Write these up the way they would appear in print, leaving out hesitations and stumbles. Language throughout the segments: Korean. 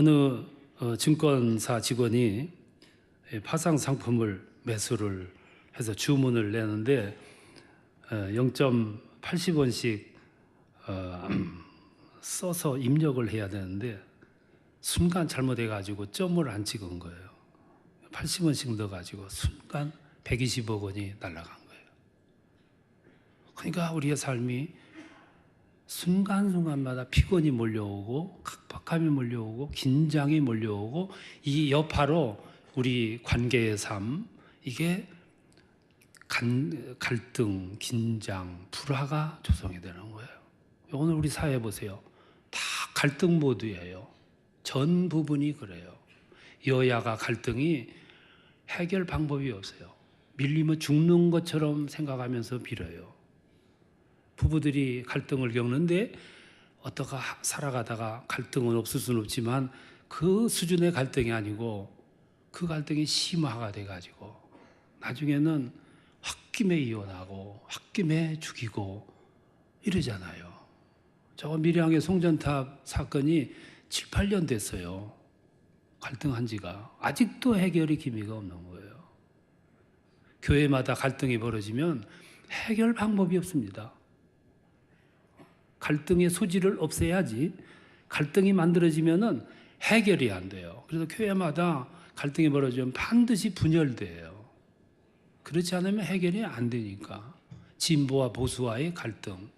어느 증권사 직원이 파상 상품을 매수를 해서 주문을 내는데 0.80원씩 써서 입력을 해야 되는데 순간 잘못해가지고 점을 안 찍은 거예요. 80원씩 넣어가지고 순간 120억 원이 날아간 거예요. 그러니까 우리의 삶이 순간순간마다 피곤이 몰려오고 각박함이 몰려오고 긴장이 몰려오고 이 여파로 우리 관계의 삶, 이게 갈등, 긴장, 불화가 조성이 되는 거예요. 오늘 우리 사회 보세요. 다 갈등 모드예요. 전 부분이 그래요. 여야가 갈등이 해결 방법이 없어요. 밀리면 죽는 것처럼 생각하면서 빌어요. 부부들이 갈등을 겪는데 어떻게 살아가다가 갈등은 없을 수는 없지만 그 수준의 갈등이 아니고 그 갈등이 심화가 돼가지고 나중에는 홧김에 이혼하고 홧김에 죽이고 이러잖아요. 저 밀양의 송전탑 사건이 7, 8년 됐어요. 갈등한 지가. 아직도 해결의 기미가 없는 거예요. 교회마다 갈등이 벌어지면 해결 방법이 없습니다. 갈등의 소지를 없애야지. 갈등이 만들어지면은 해결이 안 돼요. 그래서 교회마다 갈등이 벌어지면 반드시 분열돼요. 그렇지 않으면 해결이 안 되니까. 진보와 보수와의 갈등,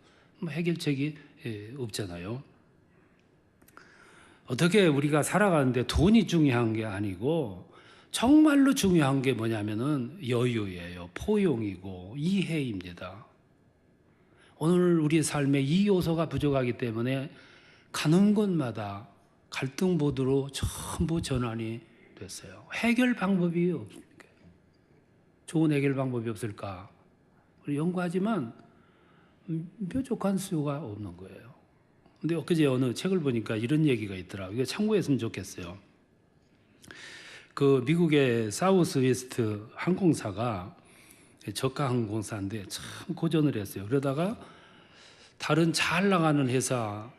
해결책이 없잖아요. 어떻게 우리가 살아가는데 돈이 중요한 게 아니고 정말로 중요한 게 뭐냐면은 여유예요. 포용이고 이해입니다. 오늘 우리 삶에 이 요소가 부족하기 때문에 가는 곳마다 갈등 모드로 전부 전환이 됐어요. 해결 방법이 없으니까. 좋은 해결 방법이 없을까? 우리 연구하지만 뾰족한 수요가 없는 거예요. 근데 엊그제 어느 책을 보니까 이런 얘기가 있더라고요. 이거 참고했으면 좋겠어요. 그 미국의 사우스 웨스트 항공사가 저가 항공사인데 참 고전을 했어요. 그러다가 다른 잘 나가는 회사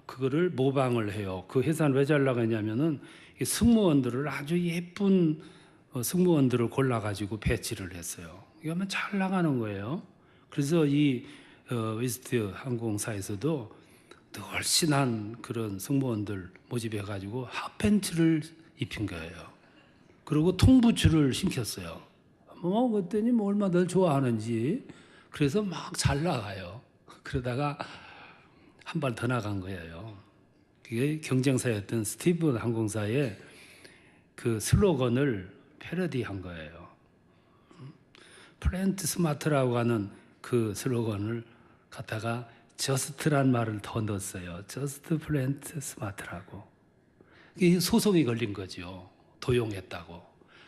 그거를 모방을 해요. 그 회사는 왜 잘 나가냐면은 승무원들을 아주 예쁜 승무원들을 골라가지고 배치를 했어요. 이거면 잘 나가는 거예요. 그래서 이 웨스트 항공사에서도 널씬한 그런 승무원들 모집해가지고 핫팬츠를 입힌 거예요. 그리고 통부츠를 신켰어요. 그랬더니 얼마나 널 좋아하는지. 그래서 막 잘 나가요. 그러다가 한 발 더 나간 거예요. 그게 경쟁사였던 스티븐 항공사의 그 슬로건을 패러디한 거예요. 플랜트 스마트라고 하는 그 슬로건을 갖다가 저스트란 말을 더 넣었어요. 저스트 플랜트 스마트라고. 이 소송이 걸린 거죠. 도용했다고.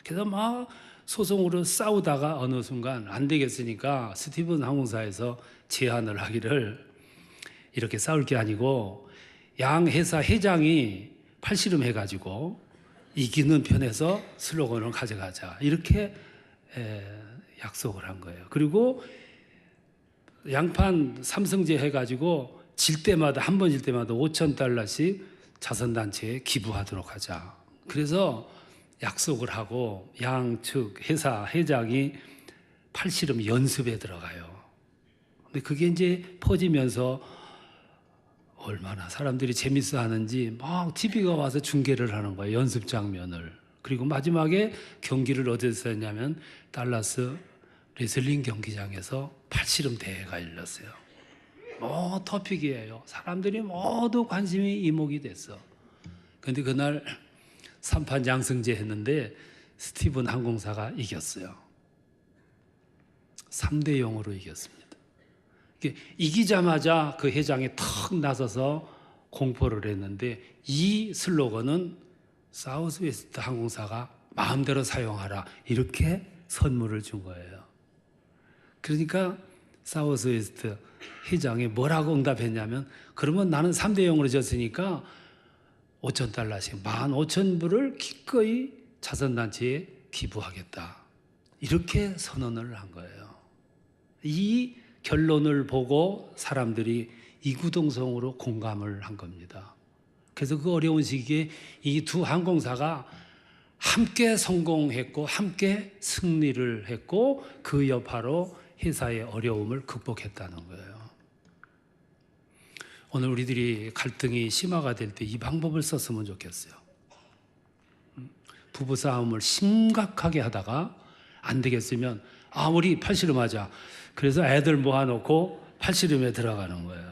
그래서 막 소송으로 싸우다가 어느 순간 안 되겠으니까 스티븐 항공사에서 제안을 하기를 이렇게 싸울 게 아니고 양 회사 회장이 팔씨름 해가지고 이기는 편에서 슬로건을 가져가자. 이렇게 약속을 한 거예요. 그리고 양판 삼성제 해가지고 질 때마다 한 번 질 때마다 $5,000씩 자선단체에 기부하도록 하자. 그래서 약속을 하고 양측 회사 회장이 팔씨름 연습에 들어가요. 근데 그게 이제 퍼지면서 얼마나 사람들이 재밌어 하는지 막 TV가 와서 중계를 하는 거예요. 연습 장면을. 그리고 마지막에 경기를 어디서 했냐면 달라스 레슬링 경기장에서 팔씨름 대회가 열렸어요. 토픽이에요. 사람들이 모두 관심이 이목이 됐어. 그런데 그날 3판 양승제 했는데 스티븐 항공사가 이겼어요. 3대 0으로 이겼습니다. 이기자마자 그 회장이 턱 나서서 공포를 했는데 이 슬로건은 사우스웨스트 항공사가 마음대로 사용하라 이렇게 선물을 준 거예요. 그러니까 사우스웨스트 회장이 뭐라고 응답했냐면 그러면 나는 3대 0으로 졌으니까 $5,000씩 15,000불을 기꺼이 자선단체에 기부하겠다. 이렇게 선언을 한 거예요. 이 결론을 보고 사람들이 이구동성으로 공감을 한 겁니다. 그래서 그 어려운 시기에 이 두 항공사가 함께 성공했고 함께 승리를 했고 그 여파로 회사의 어려움을 극복했다는 거예요. 오늘 우리들이 갈등이 심화가 될 때 이 방법을 썼으면 좋겠어요. 부부싸움을 심각하게 하다가 안 되겠으면 우리 팔씨름하자. 그래서 애들 모아놓고 팔씨름에 들어가는 거예요.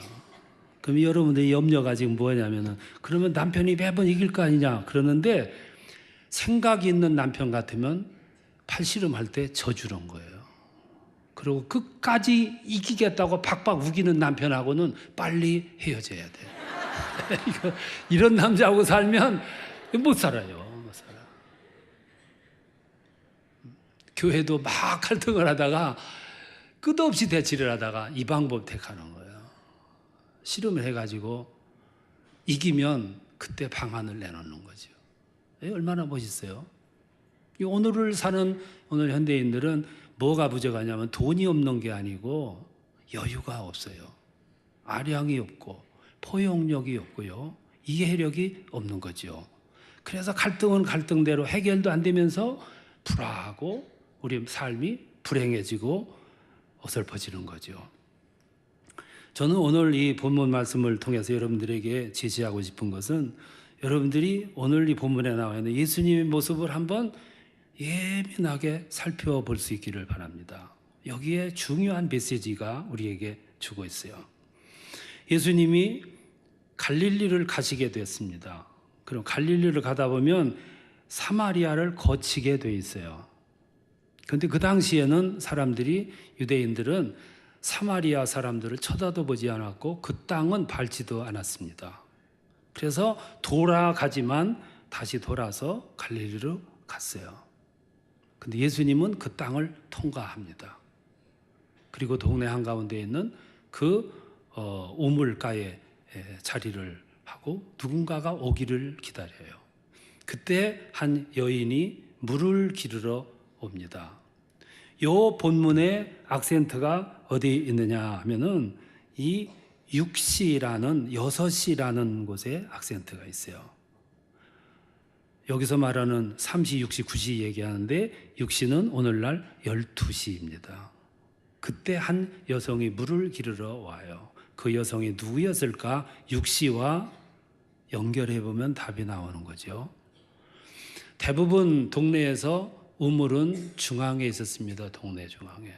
그럼 여러분들이 염려가 지금 뭐냐면은 그러면 남편이 매번 이길 거 아니냐 그러는데 생각이 있는 남편 같으면 팔씨름 할 때 져주는 거예요. 그리고 끝까지 이기겠다고 박박 우기는 남편하고는 빨리 헤어져야 돼. 이런 남자하고 살면 못 살아요. 못 살아. 교회도 막 갈등을 하다가 끝없이 대치를 하다가 이 방법 택하는 거예요. 씨름을 해가지고 이기면 그때 방안을 내놓는 거죠. 얼마나 멋있어요. 오늘을 사는 오늘 현대인들은 뭐가 부족하냐면 돈이 없는 게 아니고 여유가 없어요. 아량이 없고 포용력이 없고요. 이해력이 없는 거죠. 그래서 갈등은 갈등대로 해결도 안 되면서 불화하고 우리 삶이 불행해지고 어설퍼지는 거죠. 저는 오늘 이 본문 말씀을 통해서 여러분들에게 제시하고 싶은 것은 여러분들이 오늘 이 본문에 나와 있는 예수님의 모습을 한번 예민하게 살펴볼 수 있기를 바랍니다. 여기에 중요한 메시지가 우리에게 주고 있어요. 예수님이 갈릴리를 가시게 됐습니다. 그럼 갈릴리를 가다 보면 사마리아를 거치게 돼 있어요. 그런데 그 당시에는 사람들이 유대인들은 사마리아 사람들을 쳐다도 보지 않았고 그 땅은 밟지도 않았습니다. 그래서 돌아가지만 다시 돌아서 갈릴리로 갔어요. 근데 예수님은 그 땅을 통과합니다. 그리고 동네 한가운데 있는 그 우물가에 자리를 하고 누군가가 오기를 기다려요. 그때 한 여인이 물을 기르러 옵니다. 이 본문의 악센트가 어디 있느냐 하면은 이 6시라는 6시라는 곳에 악센트가 있어요. 여기서 말하는 3시, 6시, 9시 얘기하는데 6시는 오늘날 12시입니다. 그때 한 여성이 물을 기르러 와요. 그 여성이 누구였을까? 6시와 연결해 보면 답이 나오는 거죠. 대부분 동네에서 우물은 중앙에 있었습니다. 동네 중앙에.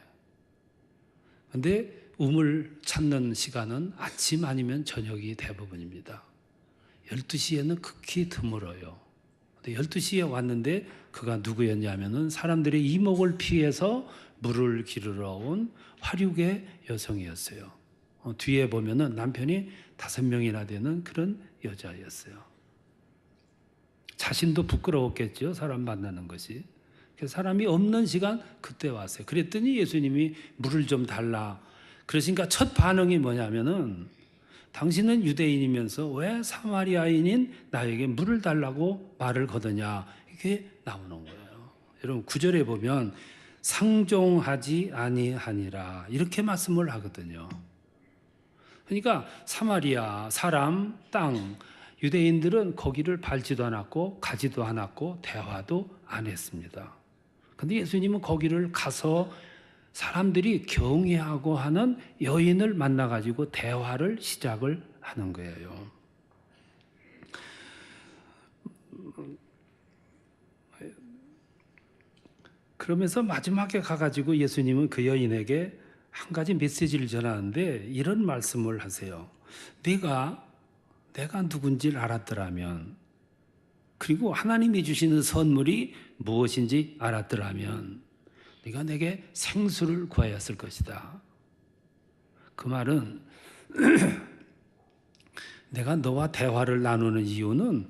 그런데 우물 찾는 시간은 아침 아니면 저녁이 대부분입니다. 12시에는 극히 드물어요. 12시에 왔는데 그가 누구였냐면은 사람들의 이목을 피해서 물을 기르러 온 화류계 여성이었어요. 뒤에 보면은 남편이 5명이나 되는 그런 여자였어요. 자신도 부끄러웠겠죠. 사람 만나는 것이. 사람이 없는 시간 그때 왔어요. 그랬더니 예수님이 물을 좀 달라. 그러니까 첫 반응이 뭐냐면은 당신은 유대인이면서 왜 사마리아인인 나에게 물을 달라고 말을 거느냐. 이게 나오는 거예요. 여러분 9절에 보면 상종하지 아니하니라 이렇게 말씀을 하거든요. 그러니까 사마리아 사람 땅 유대인들은 거기를 밟지도 않았고 가지도 않았고 대화도 안 했습니다. 그런데 예수님은 거기를 가서 사람들이 경외하고 하는 여인을 만나가지고 대화를 시작을 하는 거예요. 그러면서 마지막에 가가지고 예수님은 그 여인에게 한 가지 메시지를 전하는데 이런 말씀을 하세요. 내가 누군지를 알았더라면 그리고 하나님이 주시는 선물이 무엇인지 알았더라면 네가 내게 생수를 구하였을 것이다. 그 말은 내가 너와 대화를 나누는 이유는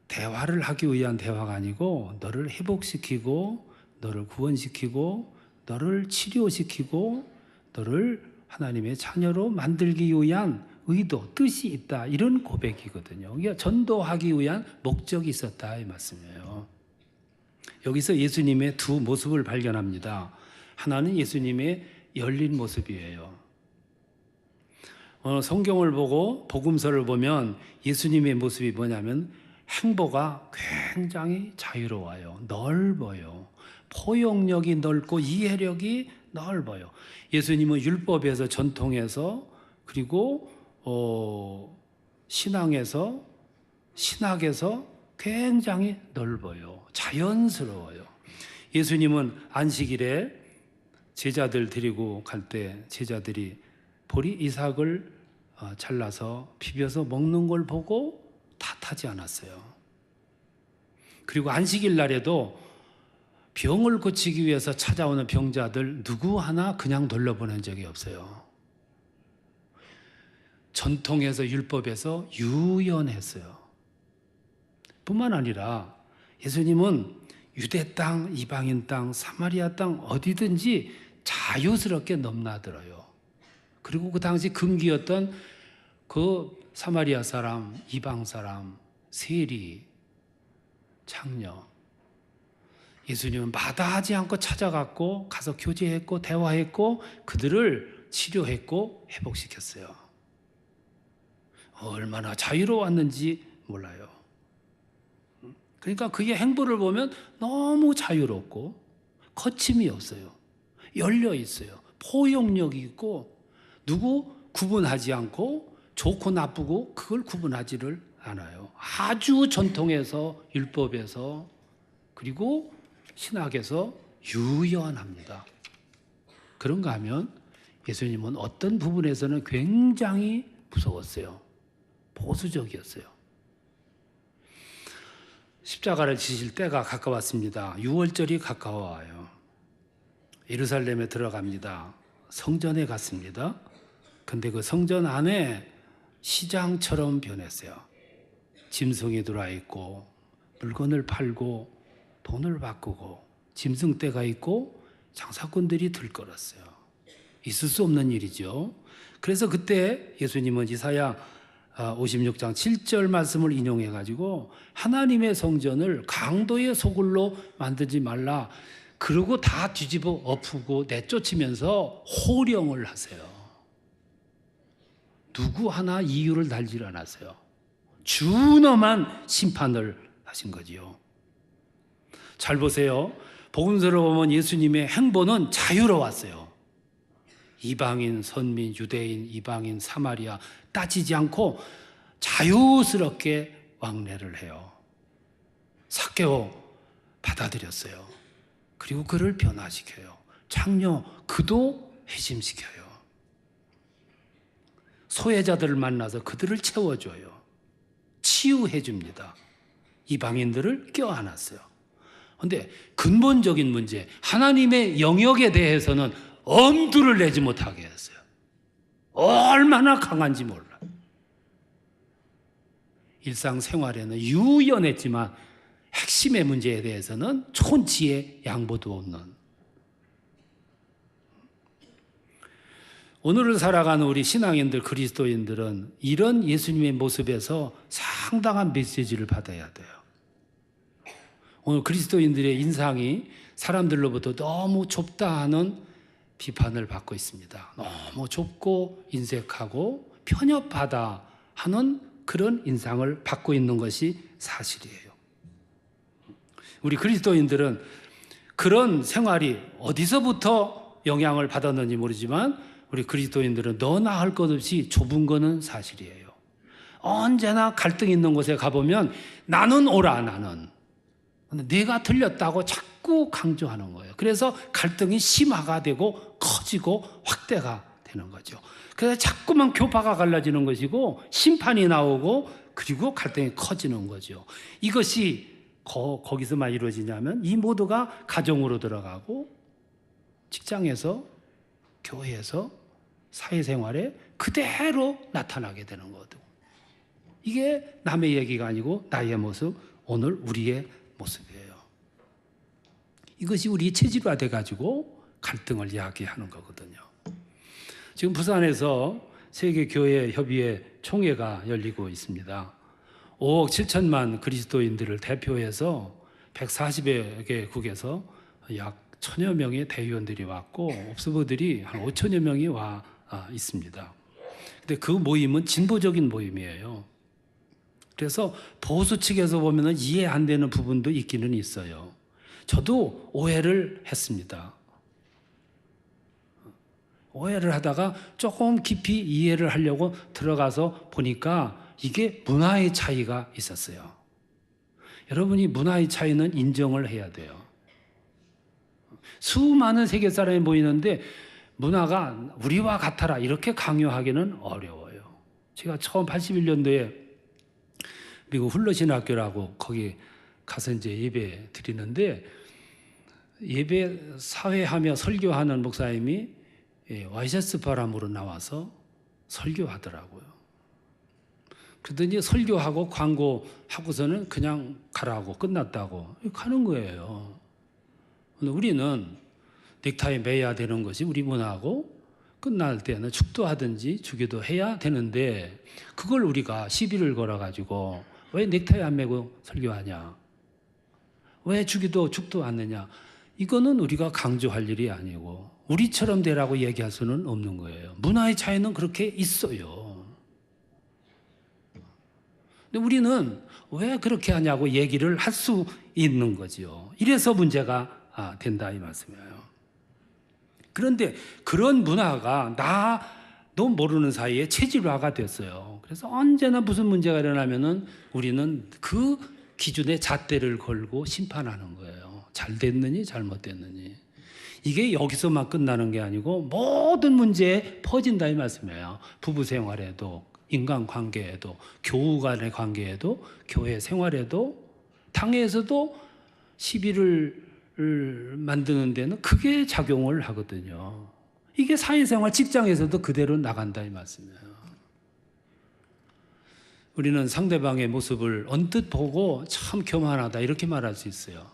대화를 하기 위한 대화가 아니고 너를 회복시키고 너를 구원시키고 너를 치료시키고 너를 하나님의 자녀로 만들기 위한 의도, 뜻이 있다. 이런 고백이거든요. 그러니까 전도하기 위한 목적이 있었다. 이 말씀이에요. 여기서 예수님의 두 모습을 발견합니다. 하나는 예수님의 열린 모습이에요. 성경을 보고 복음서를 보면 예수님의 모습이 뭐냐면 행보가 굉장히 자유로워요. 넓어요. 포용력이 넓고 이해력이 넓어요. 예수님은 율법에서, 전통에서, 그리고 신앙에서, 신학에서 굉장히 넓어요. 자연스러워요. 예수님은 안식일에 제자들 데리고 갈 때 제자들이 보리 이삭을 잘라서 비벼서 먹는 걸 보고 탓하지 않았어요. 그리고 안식일 날에도 병을 고치기 위해서 찾아오는 병자들 누구 하나 그냥 돌려보낸 적이 없어요. 전통에서, 율법에서 유연했어요. 뿐만 아니라 예수님은 유대 땅, 이방인 땅, 사마리아 땅 어디든지 자유스럽게 넘나들어요. 그리고 그 당시 금기였던 그 사마리아 사람, 이방 사람, 세리, 창녀, 예수님은 마다하지 않고 찾아갔고 가서 교제했고 대화했고 그들을 치료했고 회복시켰어요. 얼마나 자유로웠는지 몰라요. 그러니까 그의 행보를 보면 너무 자유롭고 거침이 없어요. 열려 있어요. 포용력이 있고 누구 구분하지 않고 좋고 나쁘고 그걸 구분하지를 않아요. 아주 전통에서, 율법에서, 그리고 신학에서 유연합니다. 그런가 하면 예수님은 어떤 부분에서는 굉장히 무서웠어요. 보수적이었어요. 십자가를 지실 때가 가까웠습니다. 6월절이 가까워와요. 예루살렘에 들어갑니다. 성전에 갔습니다. 근데 그 성전 안에 시장처럼 변했어요. 짐승이 들어와 있고 물건을 팔고 돈을 바꾸고 짐승떼가 있고 장사꾼들이 들끓었어요. 있을 수 없는 일이죠. 그래서 그때 예수님은 이사야 56장 7절 말씀을 인용해 가지고 하나님의 성전을 강도의 소굴로 만들지 말라. 그러고 다 뒤집어 엎고 내쫓으면서 호령을 하세요. 누구 하나 이유를 달지 않았어요. 준엄한 심판을 하신 거지요. 잘 보세요. 복음서를 보면 예수님의 행보는 자유로웠어요. 이방인, 선민, 유대인, 이방인, 사마리아 따지지 않고 자유스럽게 왕래를 해요. 삭개오 받아들였어요. 그리고 그를 변화시켜요. 창녀 그도 회심시켜요. 소외자들을 만나서 그들을 채워줘요. 치유해 줍니다. 이방인들을 껴안았어요. 그런데 근본적인 문제, 하나님의 영역에 대해서는 엄두를 내지 못하게 했어요. 얼마나 강한지 몰라요. 일상생활에는 유연했지만 핵심의 문제에 대해서는 촌지의 양보도 없는. 오늘을 살아가는 우리 신앙인들, 그리스도인들은 이런 예수님의 모습에서 상당한 메시지를 받아야 돼요. 오늘 그리스도인들의 인상이 사람들로부터 너무 좁다 하는 비판을 받고 있습니다. 너무 좁고 인색하고 편협하다 하는 그런 인상을 받고 있는 것이 사실이에요. 우리 그리스도인들은 그런 생활이 어디서부터 영향을 받았는지 모르지만 우리 그리스도인들은 너나 할 것 없이 좁은 거는 사실이에요. 언제나 갈등 있는 곳에 가보면 나는 옳아, 나는. 근데 내가 틀렸다고 자꾸 강조하는 거예요. 그래서 갈등이 심화가 되고 커지고 확대가 되는 거죠. 그래서 자꾸만 교파가 갈라지는 것이고 심판이 나오고 그리고 갈등이 커지는 거죠. 이것이 거기서만 이루어지냐면 이 모두가 가정으로 들어가고 직장에서, 교회에서, 사회생활에 그대로 나타나게 되는 거거든요. 이게 남의 얘기가 아니고 나의 모습, 오늘 우리의 모습이에요. 이것이 우리 체질화돼 가지고 갈등을 이야기하는 거거든요. 지금 부산에서 세계교회협의회 총회가 열리고 있습니다. 5억 7천만 그리스도인들을 대표해서 140여 개국에서 약 1,000여 명의 대의원들이 왔고 옵서버들이 한 5천여 명이 와 있습니다. 근데 그 모임은 진보적인 모임이에요. 그래서 보수 측에서 보면 이해 안 되는 부분도 있기는 있어요. 저도 오해를 했습니다. 오해를 하다가 조금 깊이 이해를 하려고 들어가서 보니까 이게 문화의 차이가 있었어요. 여러분이 문화의 차이는 인정을 해야 돼요. 수많은 세계 사람이 모이는데 문화가 우리와 같아라 이렇게 강요하기는 어려워요. 제가 처음 81년도에 미국 훌러신학교라고 거기 가서 이제 예배 드리는데 예배 사회하며 설교하는 목사님이 와이셔츠 바람으로 나와서 설교하더라고요. 그러더니 설교하고 광고하고서는 그냥 가라고 끝났다고 가는 거예요. 우리는 넥타이 매야 되는 것이 우리 문화고 끝날 때는 축도하든지 주기도 해야 되는데 그걸 우리가 시비를 걸어가지고 왜 넥타이 안 매고 설교하냐? 왜 주기도 축도 않느냐? 이거는 우리가 강조할 일이 아니고 우리처럼 되라고 얘기할 수는 없는 거예요. 문화의 차이는 그렇게 있어요. 근데 우리는 왜 그렇게 하냐고 얘기를 할 수 있는 거죠. 이래서 문제가 된다 이 말씀이에요. 그런데 그런 문화가 나도 모르는 사이에 체질화가 됐어요. 그래서 언제나 무슨 문제가 일어나면은 우리는 그 기준에 잣대를 걸고 심판하는 거예요. 잘 됐느니 잘못됐느니. 이게 여기서만 끝나는 게 아니고 모든 문제에 퍼진다 이 말씀이에요. 부부 생활에도, 인간관계에도, 교우 간의 관계에도, 교회 생활에도, 당에서도 시비를 만드는 데는 그게 작용을 하거든요. 이게 사회생활 직장에서도 그대로 나간다 이 말씀이에요. 우리는 상대방의 모습을 언뜻 보고 참 교만하다 이렇게 말할 수 있어요.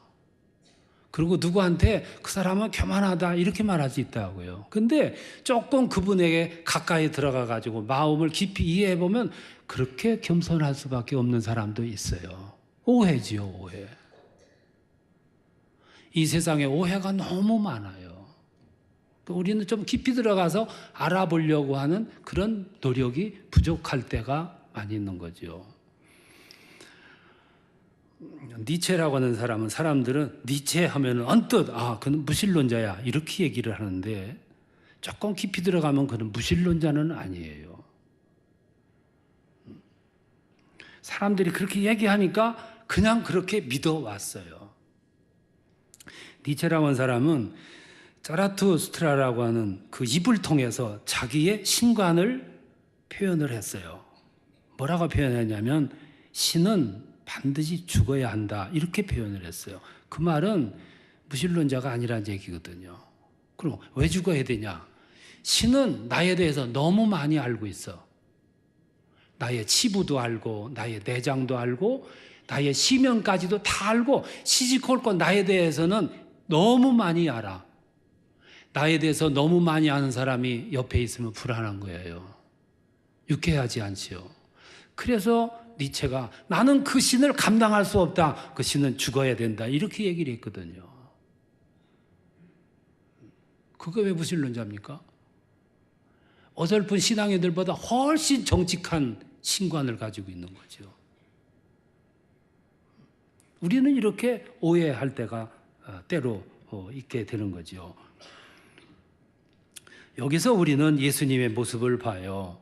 그리고 누구한테 그 사람은 교만하다 이렇게 말할 수 있다고요. 근데 조금 그분에게 가까이 들어가 가지고 마음을 깊이 이해해 보면 그렇게 겸손할 수밖에 없는 사람도 있어요. 오해지요, 오해. 이 세상에 오해가 너무 많아요. 우리는 좀 깊이 들어가서 알아보려고 하는 그런 노력이 부족할 때가 많이 있는 거죠. 니체라고 하는 사람은 사람들은 니체 하면 언뜻 그는 무신론자야 이렇게 얘기를 하는데 조금 깊이 들어가면 그는 무신론자는 아니에요. 사람들이 그렇게 얘기하니까 그냥 그렇게 믿어왔어요. 니체라고 하는 사람은 자라투스트라라고 하는 그 입을 통해서 자기의 신관을 표현을 했어요. 뭐라고 표현했냐면 신은 반드시 죽어야 한다 이렇게 표현을 했어요. 그 말은 무신론자가 아니라는 얘기거든요. 그럼 왜 죽어야 되냐? 신은 나에 대해서 너무 많이 알고 있어. 나의 치부도 알고 나의 내장도 알고 나의 시면까지도 다 알고 시시콜콜 나에 대해서는 너무 많이 알아. 나에 대해서 너무 많이 아는 사람이 옆에 있으면 불안한 거예요. 유쾌하지 않지요. 그래서 니체가 나는 그 신을 감당할 수 없다. 그 신은 죽어야 된다. 이렇게 얘기를 했거든요. 그거 왜 무신론자입니까? 어설픈 신앙인들보다 훨씬 정직한 신관을 가지고 있는 거죠. 우리는 이렇게 오해할 때가 때로 있게 되는 거죠. 여기서 우리는 예수님의 모습을 봐요.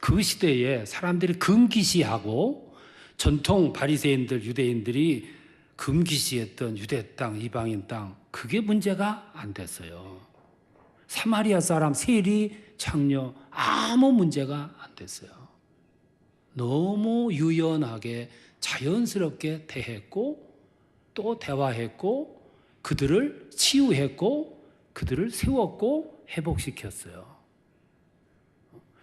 그 시대에 사람들이 금기시하고 전통 바리새인들, 유대인들이 금기시했던 유대 땅, 이방인 땅 그게 문제가 안 됐어요. 사마리아 사람, 세리, 창녀 아무 문제가 안 됐어요. 너무 유연하게 자연스럽게 대했고 또 대화했고 그들을 치유했고 그들을 세웠고 회복시켰어요.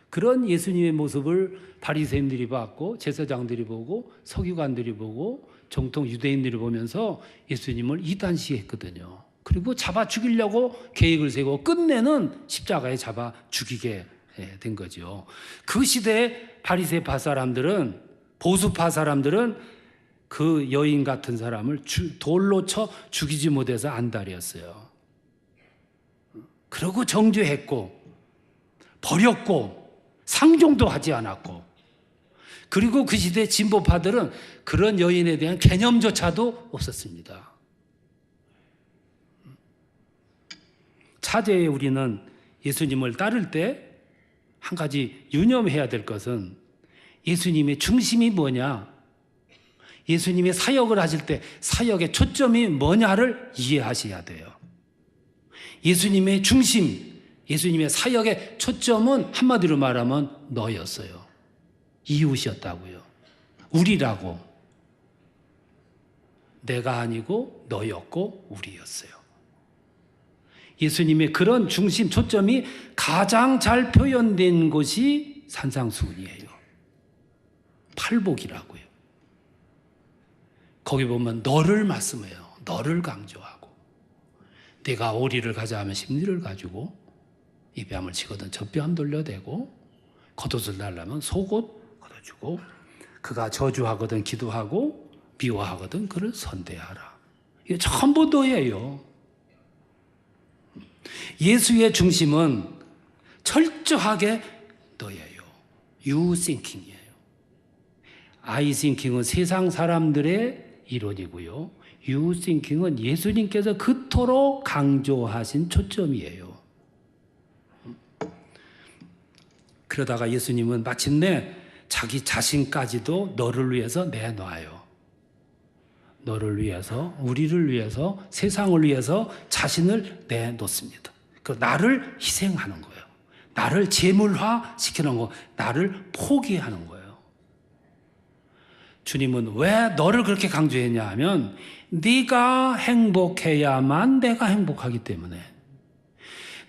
그런 예수님의 모습을 바리새인들이 봤고 제사장들이 보고 서기관들이 보고 정통 유대인들이 보면서 예수님을 이단시했거든요. 그리고 잡아 죽이려고 계획을 세우고 끝내는 십자가에 잡아 죽이게 된 거죠. 그 시대의 바리새파 사람들은 보수파 사람들은 그 여인 같은 사람을 돌로 쳐 죽이지 못해서 안달이었어요. 그러고 정죄했고 버렸고 상종도 하지 않았고, 그리고 그 시대 진보파들은 그런 여인에 대한 개념조차도 없었습니다. 차제에 우리는 예수님을 따를 때 한 가지 유념해야 될 것은 예수님의 중심이 뭐냐, 예수님의 사역을 하실 때 사역의 초점이 뭐냐를 이해하셔야 돼요. 예수님의 중심, 예수님의 사역의 초점은 한마디로 말하면 너였어요. 이웃이었다고요. 우리라고. 내가 아니고 너였고 우리였어요. 예수님의 그런 중심, 초점이 가장 잘 표현된 것이 산상수훈이에요. 팔복이라고요. 거기 보면 너를 말씀해요. 너를 강조하고, 내가 오리를 가자 하면 심리를 가지고, 이 뺨을 치거든 저 뺨 돌려대고, 겉옷을 달라면 속옷 걷어주고, 그가 저주하거든 기도하고, 미워하거든 그를 선대하라. 이게 전부 너예요. 예수의 중심은 철저하게 너예요. You thinking이에요. I thinking은 세상 사람들의 이론이고요. You thinking은 예수님께서 그토록 강조하신 초점이에요. 그러다가 예수님은 마침내 자기 자신까지도 너를 위해서 내놔요. 너를 위해서, 우리를 위해서, 세상을 위해서 자신을 내놓습니다. 그 나를 희생하는 거예요. 나를 제물화 시키는 거, 나를 포기하는 거예요. 주님은 왜 너를 그렇게 강조했냐 하면, 네가 행복해야만 내가 행복하기 때문에,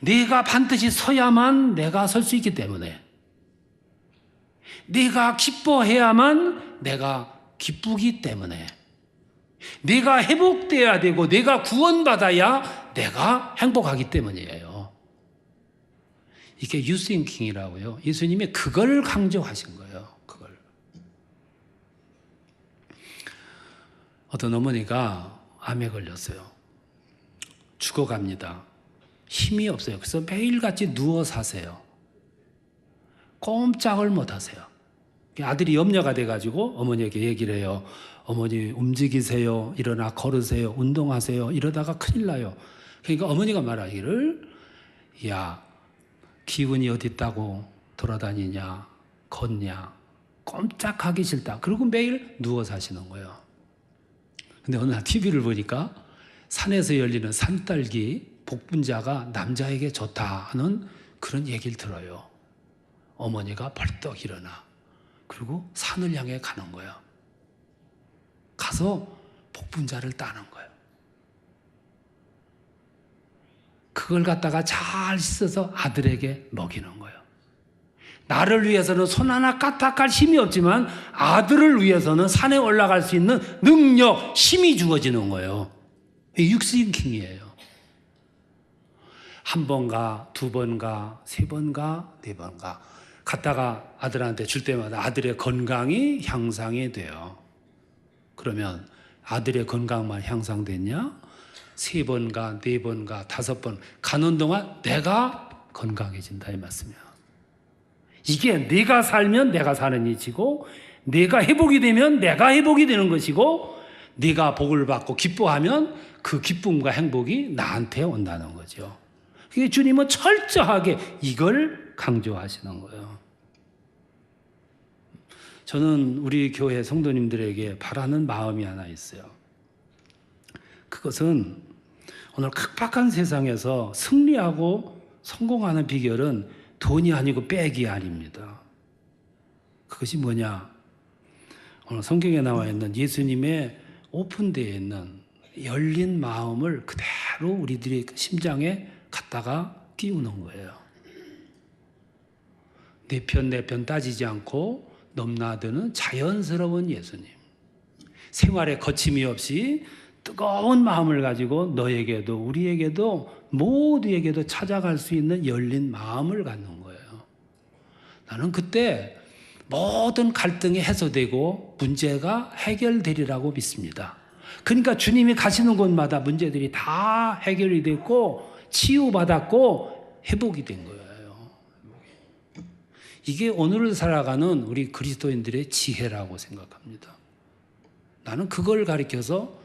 네가 반드시 서야만 내가 설 수 있기 때문에, 네가 기뻐해야만 내가 기쁘기 때문에, 네가 회복돼야 되고 내가 구원받아야 내가 행복하기 때문이에요. 이게 유싱킹이라고요. 예수님이 그걸 강조하신 거예요. 그걸. 어떤 어머니가 암에 걸렸어요. 죽어갑니다. 힘이 없어요. 그래서 매일같이 누워 사세요. 꼼짝을 못 하세요. 아들이 염려가 돼가지고 어머니에게 얘기를 해요. 어머니 움직이세요. 일어나 걸으세요. 운동하세요. 이러다가 큰일 나요. 그러니까 어머니가 말하기를, 야, 기운이 어디 있다고 돌아다니냐, 걷냐, 꼼짝하기 싫다. 그리고 매일 누워 사시는 거예요. 근데 어느 날 TV를 보니까 산에서 열리는 산딸기 복분자가 남자에게 좋다 하는 그런 얘기를 들어요. 어머니가 벌떡 일어나 그리고 산을 향해 가는 거예요. 가서 복분자를 따는 거예요. 그걸 갖다가 잘 씻어서 아들에게 먹이는 거예요. 나를 위해서는 손 하나 까딱할 힘이 없지만 아들을 위해서는 산에 올라갈 수 있는 능력, 힘이 주어지는 거예요. 육신킹이에요. 한 번 가, 두 번 가, 세 번 가, 네 번 가. 갔다가 아들한테 줄 때마다 아들의 건강이 향상이 돼요. 그러면 아들의 건강만 향상됐냐? 세 번 가, 네 번 가, 다섯 번 가는 동안 내가 건강해진다 이 말씀이야. 이게 내가 살면 내가 사는 이치고, 내가 회복이 되면 내가 회복이 되는 것이고, 네가 복을 받고 기뻐하면 그 기쁨과 행복이 나한테 온다는 거죠. 그게 주님은 철저하게 이걸 강조하시는 거예요. 저는 우리 교회 성도님들에게 바라는 마음이 하나 있어요. 그것은 오늘 각박한 세상에서 승리하고 성공하는 비결은 돈이 아니고 백이 아닙니다. 그것이 뭐냐? 오늘 성경에 나와 있는 예수님의 오픈되어 있는 열린 마음을 그대로 우리들의 심장에 갖다가 끼우는 거예요. 내 편 따지지 않고 넘나드는 자연스러운 예수님. 생활에 거침이 없이 뜨거운 마음을 가지고 너에게도 우리에게도 모두에게도 찾아갈 수 있는 열린 마음을 갖는 거예요. 나는 그때 모든 갈등이 해소되고 문제가 해결되리라고 믿습니다. 그러니까 주님이 가시는 곳마다 문제들이 다 해결이 됐고 치유받았고 회복이 된 거예요. 이게 오늘을 살아가는 우리 그리스도인들의 지혜라고 생각합니다. 나는 그걸 가리켜서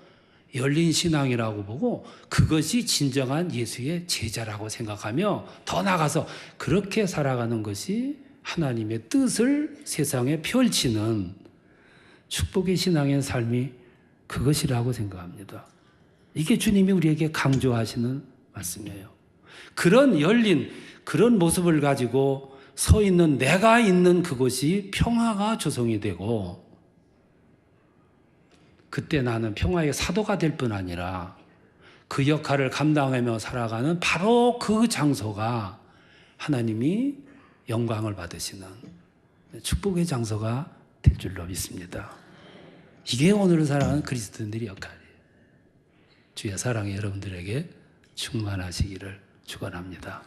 열린 신앙이라고 보고 그것이 진정한 예수의 제자라고 생각하며 더 나아가서 그렇게 살아가는 것이 하나님의 뜻을 세상에 펼치는 축복의 신앙의 삶이 그것이라고 생각합니다. 이게 주님이 우리에게 강조하시는 말씀이에요. 그런 열린 그런 모습을 가지고 서 있는 내가 있는 그곳이 평화가 조성이 되고 그때 나는 평화의 사도가 될 뿐 아니라 그 역할을 감당하며 살아가는 바로 그 장소가 하나님이 영광을 받으시는 축복의 장소가 될 줄로 믿습니다. 이게 오늘을 살아가는 그리스도인들의 역할이에요. 주의 사랑이 여러분들에게 충만하시기를 축원합니다.